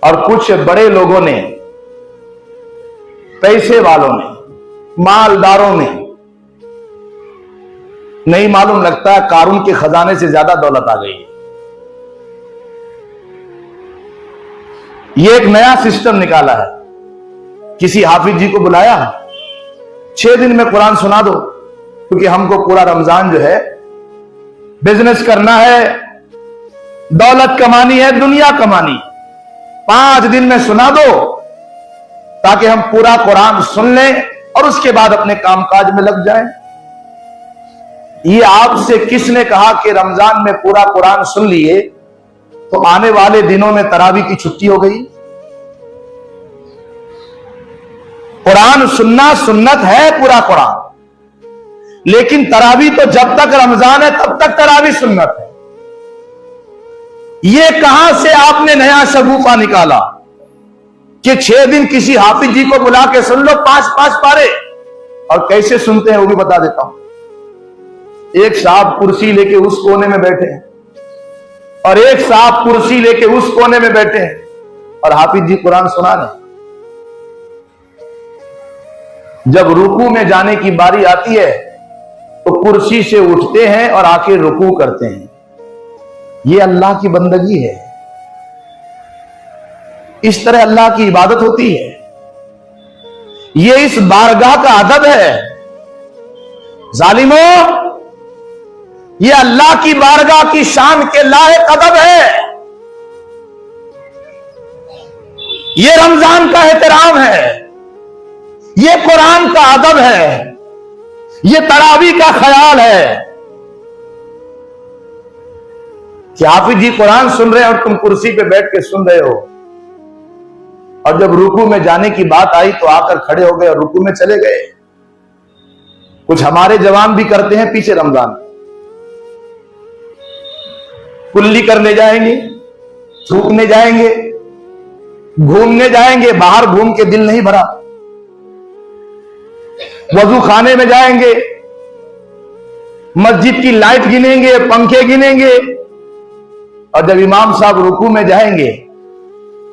और कुछ बड़े लोगों ने, पैसे वालों ने, मालदारों ने, नहीं मालूम लगता कारून के खजाने से ज्यादा दौलत आ गई है। ये एक नया सिस्टम निकाला है। किसी हाफिज जी को बुलाया, 6 दिन में कुरान सुना दो, क्योंकि हमको पूरा रमजान जो है बिजनेस करना है, दौलत कमानी है, दुनिया कमानी। 5 दिन में सुना दो ताकि हम पूरा कुरान सुन लें और उसके बाद अपने कामकाज में लग जाएं। ये आपसे किसने कहा कि रमजान में पूरा कुरान सुन लिए तो आने वाले दिनों में तरावी की छुट्टी हो गई? कुरान सुनना सुन्नत है, पूरा कुरान, लेकिन तरावी तो जब तक रमजान है तब तक तरावी सुन्नत है। ये कहां से आपने नया शगुफा निकाला कि 6 दिन किसी हाफिज जी को बुला के सुन लो 5-5 पारे? और कैसे सुनते हैं वो भी बता देता हूं। एक साहब कुर्सी लेके उस कोने में बैठे हैं और एक साहब कुर्सी लेके उस कोने में बैठे हैं और हाफिज जी कुरान सुना रहे। जब रुकू में जाने की बारी आती है तो कुर्सी से उठते हैं और आके रुकू करते हैं। ये अल्लाह की बंदगी है, इस तरह अल्लाह की इबादत होती है। ये इस बारगाह का अदब है। जालिमों, ये अल्लाह की बारगाह की शान के लायक अदब है। ये रमजान का एहतराम है, ये कुरान का अदब है, ये तरावी का ख्याल है कि हाफिज जी कुरान सुन रहे हैं और तुम कुर्सी पे बैठ के सुन रहे हो, और जब रुकू में जाने की बात आई तो आकर खड़े हो गए और रुकू में चले गए। कुछ हमारे जवान भी करते हैं पीछे रमजान, कुल्ली करने जाएंगे, थूकने जाएंगे, घूमने जाएंगे, बाहर घूम के दिल नहीं भरा, वजू खाने में जाएंगे, मस्जिद की लाइट गिनेंगे, पंखे गिनेंगे, और जब इमाम साहब रुकू में जाएंगे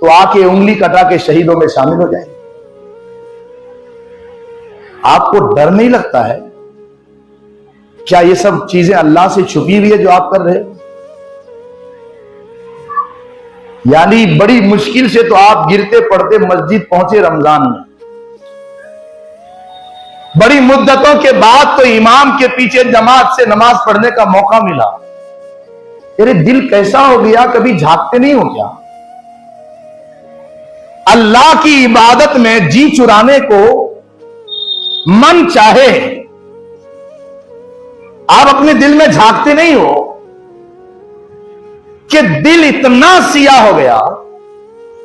तो आके उंगली कटा के शहीदों में शामिल हो जाएंगे। आपको डर नहीं लगता है क्या ये सब चीजें अल्लाह से छुपी हुई है जो आप कर रहे हो? यानी बड़ी मुश्किल से तो आप गिरते पड़ते मस्जिद पहुंचे रमजान में, बड़ी मुद्दतों के बाद तो इमाम के पीछे जमात से नमाज पढ़ने का मौका मिला। तेरे दिल कैसा हो गया, कभी झांकते नहीं हो क्या? अल्लाह की इबादत में जी चुराने को मन चाहे, आप अपने दिल में झांकते नहीं हो कि दिल इतना सिया हो गया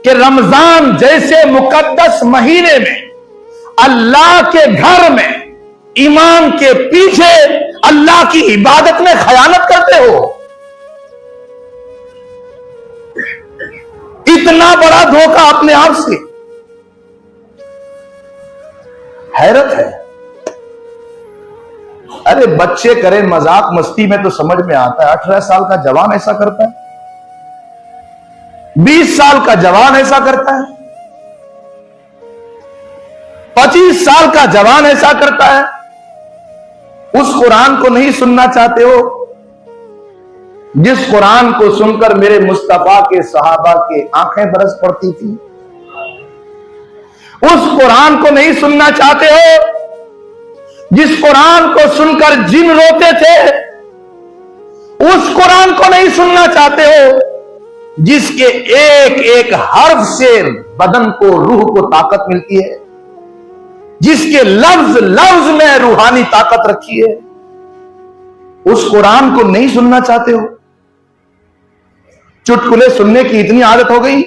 कि रमजान जैसे मुकद्दस महीने में अल्लाह के घर में इमाम के पीछे अल्लाह की इबादत में खयानत करते हो? इतना बड़ा धोखा अपने आप से, हैरत है। अरे बच्चे करें मजाक मस्ती में तो समझ में आता है, 18 साल का जवान ऐसा करता है, 20 साल का जवान ऐसा करता है, 25 साल का जवान ऐसा करता है। उस कुरान को नहीं सुनना चाहते हो जिस कुरान को सुनकर मेरे मुस्तफा के सहाबा के आंखें बरस पड़ती थी? उस कुरान को नहीं सुनना चाहते हो जिस कुरान को सुनकर जिन रोते थे? उस कुरान को नहीं सुनना चाहते हो जिसके एक एक हर्फ से बदन को, रूह को ताकत मिलती है, जिसके लफ्ज लफ्ज में रूहानी ताकत रखी है? उस कुरान को नहीं सुनना चाहते हो? चुटकुले सुनने की इतनी आदत हो गई,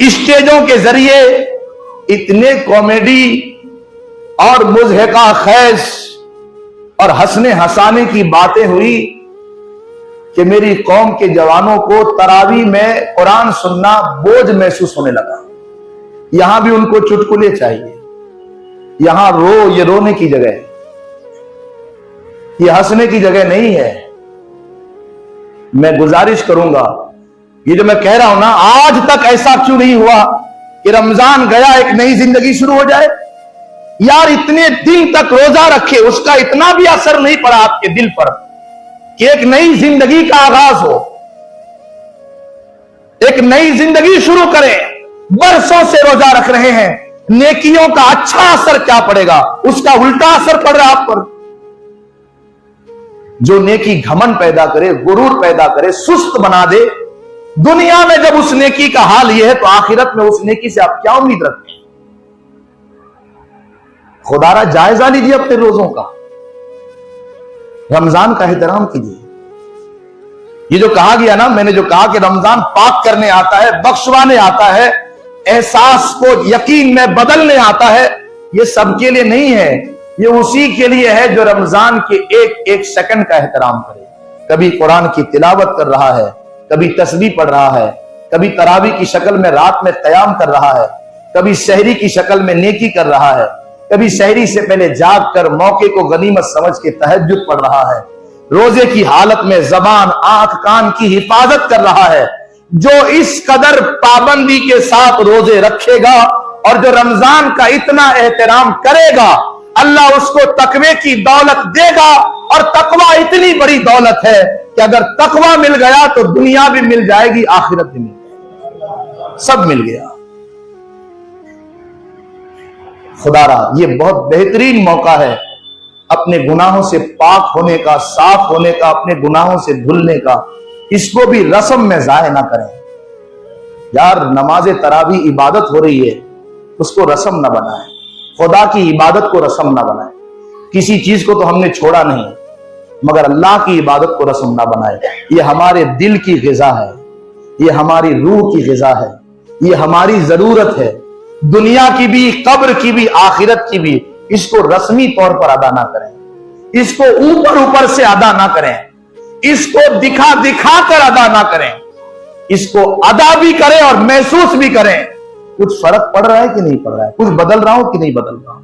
स्टेजों के जरिए इतने कॉमेडी और मुज़हिका खैस और हंसने हंसाने की बातें हुई कि मेरी कौम के जवानों को तरावी में कुरान सुनना बोझ महसूस होने लगा। यहां भी उनको चुटकुले चाहिए, यहां ये रोने की जगह है, ये हंसने की जगह नहीं है। मैं गुजारिश करूंगा ये जो मैं कह रहा हूं ना, आज तक ऐसा क्यों नहीं हुआ कि रमजान गया एक नई जिंदगी शुरू हो जाए? यार इतने दिन तक रोजा रखे, उसका इतना भी असर नहीं पड़ा आपके दिल पर कि एक नई जिंदगी का आगाज हो, एक नई जिंदगी शुरू करें। बरसों से रोजा रख रहे हैं, नेकियों का अच्छा असर क्या पड़ेगा? उसका उल्टा असर पड़ रहा है आप पर। जो नेकी घमंड पैदा करे, गुरूर पैदा करे, सुस्त बना दे, दुनिया में जब उस नेकी का हाल यह है तो आखिरत में उस नेकी से आप क्या उम्मीद रखते हैं? खुदारा जायजा लीजिए अपने रोजों का, रमजान का एहतराम कीजिए। ये जो कहा गया ना, मैंने जो कहा कि रमजान पाक करने आता है, बख्शवाने आता है, एहसास को यकीन में बदलने आता है, ये सबके लिए नहीं है, ये उसी के लिए है जो रमजान के एक एक सेकंड का एहतराम करे। कभी कुरान की तिलावत कर रहा है, कभी तस्बीह पढ़ रहा है, कभी तरावी की शक्ल में रात में क़याम कर रहा है, कभी शहरी की शक्ल में नेकी कर रहा है, कभी शहरी से पहले जाग कर मौके को गनीमत समझ के तहज्जुद पढ़ रहा है, रोजे की हालत में जबान आंख कान की हिफाजत कर रहा है। जो इस कदर पाबंदी के साथ रोजे रखेगा और जो रमजान का इतना एहतराम करेगा, अल्लाह उसको तकवे की दौलत देगा। और तकवा इतनी बड़ी दौलत है कि अगर तकवा मिल गया तो दुनिया भी मिल जाएगी, आखिरत भी मिल जाएगी, सब मिल गया। खुदारा ये बहुत बेहतरीन मौका है अपने गुनाहों से पाक होने का, साफ होने का, अपने गुनाहों से धुलने का। इसको भी रस्म में जाया ना करें यार। नमाज तरावी इबादत हो रही है, उसको रस्म ना बनाएं, खुदा की इबादत को रस्म ना बनाएं। किसी चीज को तो हमने छोड़ा नहीं, मगर अल्लाह की इबादत को रस्म ना बनाए। ये हमारे दिल की ग़िज़ा है, ये हमारी रूह की ग़िज़ा है, ये हमारी जरूरत है, दुनिया की भी, कब्र की भी, आखिरत की भी। इसको रस्मी तौर पर अदा ना करें, इसको ऊपर ऊपर से अदा ना करें, इसको दिखा दिखा कर अदा ना करें, इसको अदा भी करें और महसूस भी करें। कुछ फर्क पड़ रहा है कि नहीं पड़ रहा है? कुछ बदल रहा हो कि नहीं बदल रहा हूं?